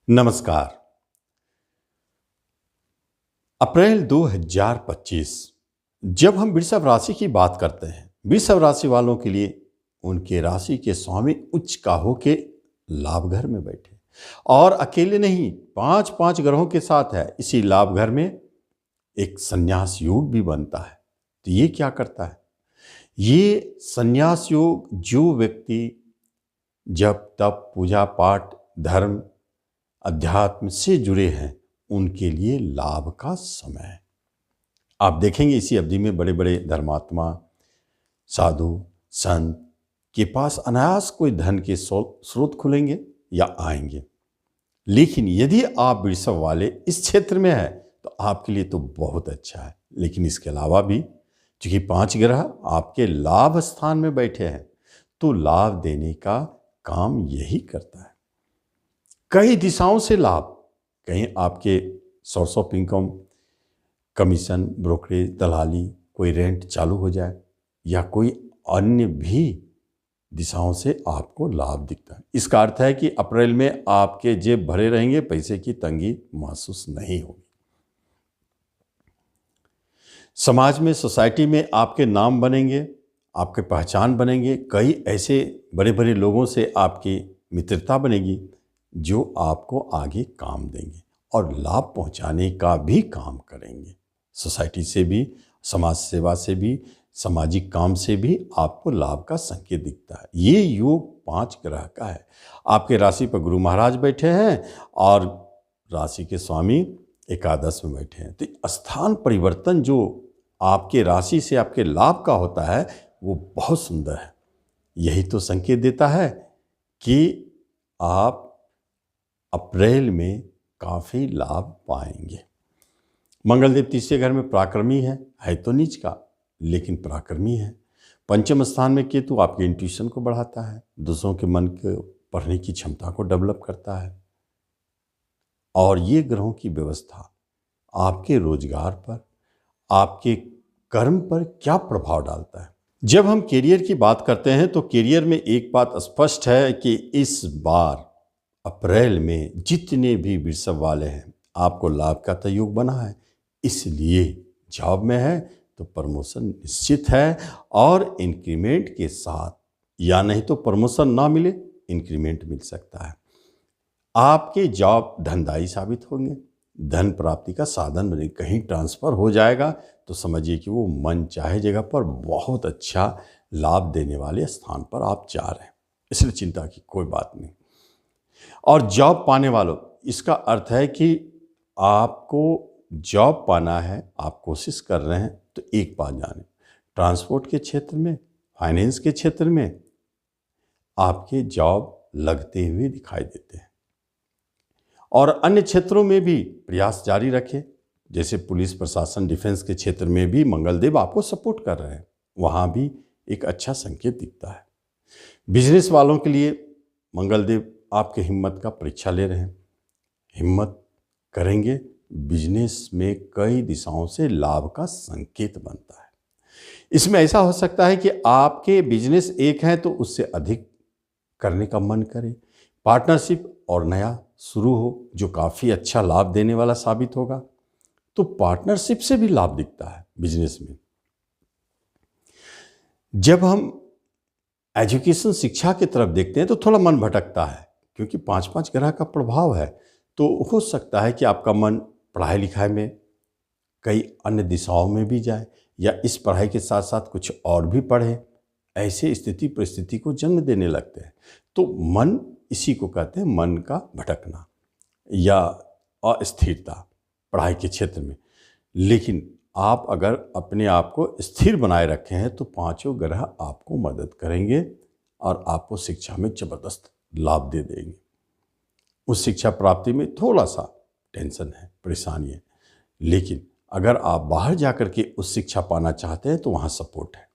नमस्कार। अप्रैल 2025 जब हम वृषभ राशि की बात करते हैं, वृषभ राशि वालों के लिए उनके राशि के स्वामी उच्च काहू के लाभ घर में बैठे और अकेले नहीं, पांच पांच ग्रहों के साथ है। इसी लाभ घर में एक संन्यास योग भी बनता है। तो ये क्या करता है? ये संन्यास योग जो व्यक्ति जब तप पूजा पाठ धर्म अध्यात्म से जुड़े हैं उनके लिए लाभ का समय है। आप देखेंगे इसी अवधि में बड़े बड़े धर्मात्मा साधु संत के पास अनायास कोई धन के स्रोत खुलेंगे या आएंगे। लेकिन यदि आप वृषभ वाले इस क्षेत्र में हैं तो आपके लिए तो बहुत अच्छा है। लेकिन इसके अलावा भी चूंकि 5 ग्रह आपके लाभ स्थान में बैठे हैं तो लाभ देने का काम यही करता है। कई दिशाओं से लाभ, कहीं आपके source of income commission brokerage दलाली कोई रेंट चालू हो जाए या कोई अन्य भी दिशाओं से आपको लाभ दिखता है। इसका अर्थ है कि अप्रैल में आपके जेब भरे रहेंगे, पैसे की तंगी महसूस नहीं होगी। समाज में सोसाइटी में आपके नाम बनेंगे, आपके पहचान बनेंगे। कई ऐसे बड़े बड़े लोगों से आपकी मित्रता बनेगी जो आपको आगे काम देंगे और लाभ पहुंचाने का भी काम करेंगे। सोसाइटी से भी, समाज सेवा से भी, सामाजिक काम से भी आपको लाभ का संकेत दिखता है। ये योग 5 ग्रह का है। आपके राशि पर गुरु महाराज बैठे हैं और राशि के स्वामी एकादश में बैठे हैं। तो स्थान परिवर्तन जो आपके राशि से आपके लाभ का होता है वो बहुत सुंदर है। यही तो संकेत देता है कि आप अप्रैल में काफ़ी लाभ पाएंगे। मंगलदेव तीसरे घर में पराक्रमी है तो नीच का, लेकिन पराक्रमी है। पंचम स्थान में केतु आपके इंट्यूशन को बढ़ाता है, दूसरों के मन को पढ़ने की क्षमता को डेवलप करता है। और ये ग्रहों की व्यवस्था आपके रोजगार पर, आपके कर्म पर क्या प्रभाव डालता है? जब हम कैरियर की बात करते हैं तो कैरियर में एक बात स्पष्ट है कि इस बार अप्रैल में जितने भी वृषभ वाले हैं आपको लाभ का तो योग बना है। इसलिए जॉब में है तो प्रमोशन निश्चित है और इंक्रीमेंट के साथ, या नहीं तो प्रमोशन ना मिले इंक्रीमेंट मिल सकता है। आपके जॉब धनदायी साबित होंगे, धन प्राप्ति का साधन बने। कहीं ट्रांसफ़र हो जाएगा तो समझिए कि वो मन चाहे जगह पर बहुत अच्छा लाभ देने वाले स्थान पर आप जा रहे हैं, इसलिए चिंता की कोई बात नहीं। और जॉब पाने वालों, इसका अर्थ है कि आपको जॉब पाना है, आप कोशिश कर रहे हैं तो एक बात जाने, ट्रांसपोर्ट के क्षेत्र में, फाइनेंस के क्षेत्र में आपके जॉब लगते हुए दिखाई देते हैं। और अन्य क्षेत्रों में भी प्रयास जारी रखें, जैसे पुलिस प्रशासन डिफेंस के क्षेत्र में भी मंगलदेव आपको सपोर्ट कर रहे हैं, वहाँ भी एक अच्छा संकेत दिखता है। बिजनेस वालों के लिए मंगलदेव आपके हिम्मत का परीक्षा ले रहे हैं। हिम्मत करेंगे, बिजनेस में कई दिशाओं से लाभ का संकेत बनता है। इसमें ऐसा हो सकता है कि आपके बिजनेस एक है तो उससे अधिक करने का मन करे, पार्टनरशिप और नया शुरू हो जो काफ़ी अच्छा लाभ देने वाला साबित होगा, तो पार्टनरशिप से भी लाभ दिखता है बिजनेस में। जब हम एजुकेशन शिक्षा की तरफ देखते हैं तो थोड़ा मन भटकता है, क्योंकि 5-5 ग्रह का प्रभाव है। तो हो सकता है कि आपका मन पढ़ाई लिखाई में कई अन्य दिशाओं में भी जाए या इस पढ़ाई के साथ साथ कुछ और भी पढ़े। ऐसे स्थिति परिस्थिति को जन्म देने लगते हैं। तो मन, इसी को कहते हैं मन का भटकना या अस्थिरता पढ़ाई के क्षेत्र में। लेकिन आप अगर अपने आप को स्थिर बनाए रखे हैं तो 5 ग्रह आपको मदद करेंगे और आपको शिक्षा में ज़बरदस्त लाभ दे देंगे। उस शिक्षा प्राप्ति में थोड़ा सा टेंशन है, परेशानी है, लेकिन अगर आप बाहर जाकर के उस शिक्षा पाना चाहते हैं तो वहाँ सपोर्ट है।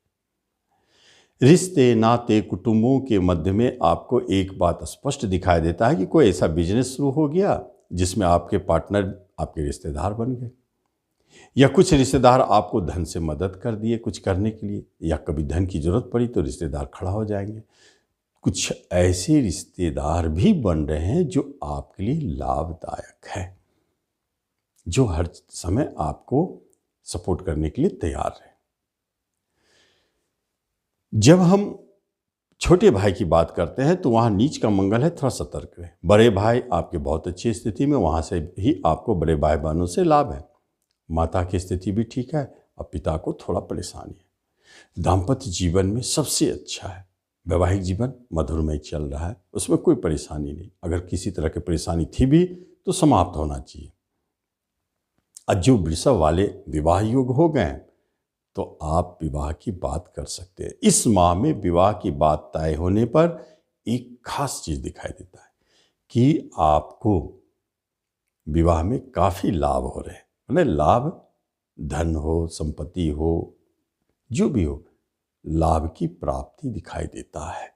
रिश्ते नाते कुटुंबों के मध्य में आपको एक बात स्पष्ट दिखाई देता है कि कोई ऐसा बिजनेस शुरू हो गया जिसमें आपके पार्टनर आपके रिश्तेदार बन गए, या कुछ रिश्तेदार आपको धन से मदद कर दिए कुछ करने के लिए, या कभी धन की जरूरत पड़ी तो रिश्तेदार खड़ा हो जाएंगे। कुछ ऐसे रिश्तेदार भी बन रहे हैं जो आपके लिए लाभदायक है, जो हर समय आपको सपोर्ट करने के लिए तैयार है। जब हम छोटे भाई की बात करते हैं तो वहाँ नीच का मंगल है, थोड़ा सतर्क रहे। बड़े भाई आपके बहुत अच्छी स्थिति में, वहाँ से ही आपको बड़े भाई बहनों से लाभ है। माता की स्थिति भी ठीक है और पिता को थोड़ा परेशानी है। दाम्पत्य जीवन में सबसे अच्छा है। वैवाहिक जीवन मधुरमय चल रहा है, उसमें कोई परेशानी नहीं। अगर किसी तरह की परेशानी थी भी तो समाप्त होना चाहिए। आज जो वृषभ वाले विवाह योग हो गए हैं तो आप विवाह की बात कर सकते हैं। इस माह में विवाह की बात तय होने पर एक खास चीज दिखाई देता है कि आपको विवाह में काफी लाभ हो रहे हैं। मतलब लाभ, धन हो, संपत्ति हो, जो भी हो, लाभ की प्राप्ति दिखाई देता है।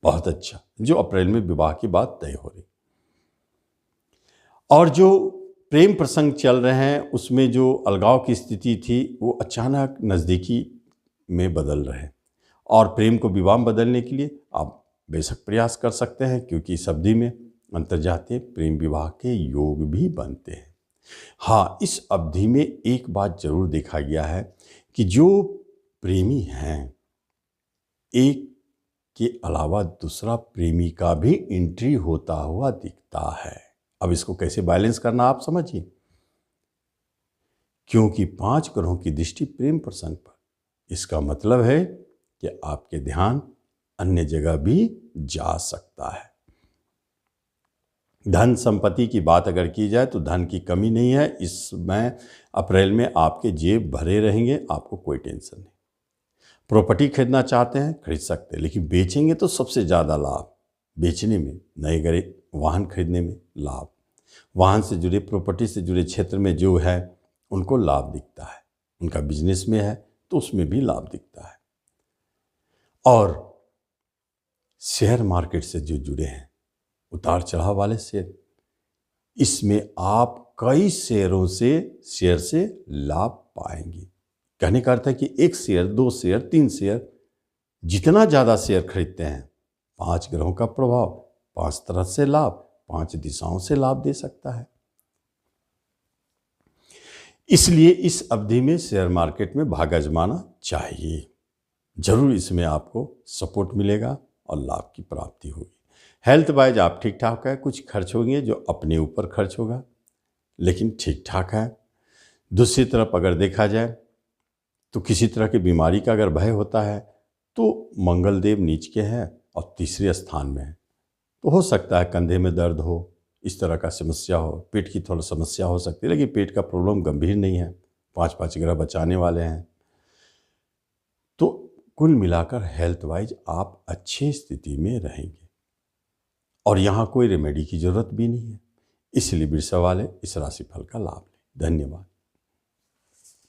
बहुत अच्छा, जो अप्रैल में विवाह की बात तय हो रही। और जो प्रेम प्रसंग चल रहे हैं उसमें जो अलगाव की स्थिति थी वो अचानक नज़दीकी में बदल रहे हैं। और प्रेम को विवाह में बदलने के लिए आप बेशक प्रयास कर सकते हैं, क्योंकि इस अवधि में अंतर्जातीय प्रेम विवाह के योग भी बनते हैं। हाँ, इस अवधि में एक बात जरूर देखा गया है कि जो प्रेमी हैं, एक के अलावा दूसरा प्रेमी का भी एंट्री होता हुआ दिखता है। अब इसको कैसे बैलेंस करना आप समझिए, क्योंकि 5 ग्रहों की दृष्टि प्रेम प्रसंग पर, इसका मतलब है कि आपके ध्यान अन्य जगह भी जा सकता है। धन संपत्ति की बात अगर की जाए तो धन की कमी नहीं है। इसमें अप्रैल में आपके जेब भरे रहेंगे, आपको कोई टेंशन नहीं। प्रॉपर्टी खरीदना चाहते हैं खरीद सकते हैं, लेकिन बेचेंगे तो सबसे ज़्यादा लाभ बेचने में, नए वाहन खरीदने में लाभ, वाहन से जुड़े, प्रॉपर्टी से जुड़े क्षेत्र में जो है उनको लाभ दिखता है। उनका बिजनेस में है तो उसमें भी लाभ दिखता है। और शेयर मार्केट से जो जुड़े हैं, उतार चढ़ाव वाले शेयर, इसमें आप कई शेयर से लाभ पाएंगे। कहने का अर्थ है कि 1 शेयर, 2 शेयर, 3 शेयर, जितना ज़्यादा शेयर खरीदते हैं, 5 ग्रहों का प्रभाव 5 तरह से लाभ, 5 दिशाओं से लाभ दे सकता है। इसलिए इस अवधि में शेयर मार्केट में भाग आजमाना चाहिए। जरूर इसमें आपको सपोर्ट मिलेगा और लाभ की प्राप्ति होगी। हेल्थ वाइज आप ठीक ठाक है, कुछ खर्च होंगे जो अपने ऊपर खर्च होगा, लेकिन ठीक ठाक है। दूसरी तरफ अगर देखा जाए तो किसी तरह की बीमारी का अगर भय होता है तो मंगल देव नीच के हैं और तीसरे स्थान में है, तो हो सकता है कंधे में दर्द हो, इस तरह का समस्या हो, पेट की थोड़ा समस्या हो सकती है, लेकिन पेट का प्रॉब्लम गंभीर नहीं है। 5 ग्रह बचाने वाले हैं। तो कुल मिलाकर हेल्थ वाइज आप अच्छी स्थिति में रहेंगे और यहाँ कोई रेमेडी की जरूरत भी नहीं है। इसलिए वृषभ वाले इस राशिफल का लाभ लें। धन्यवाद।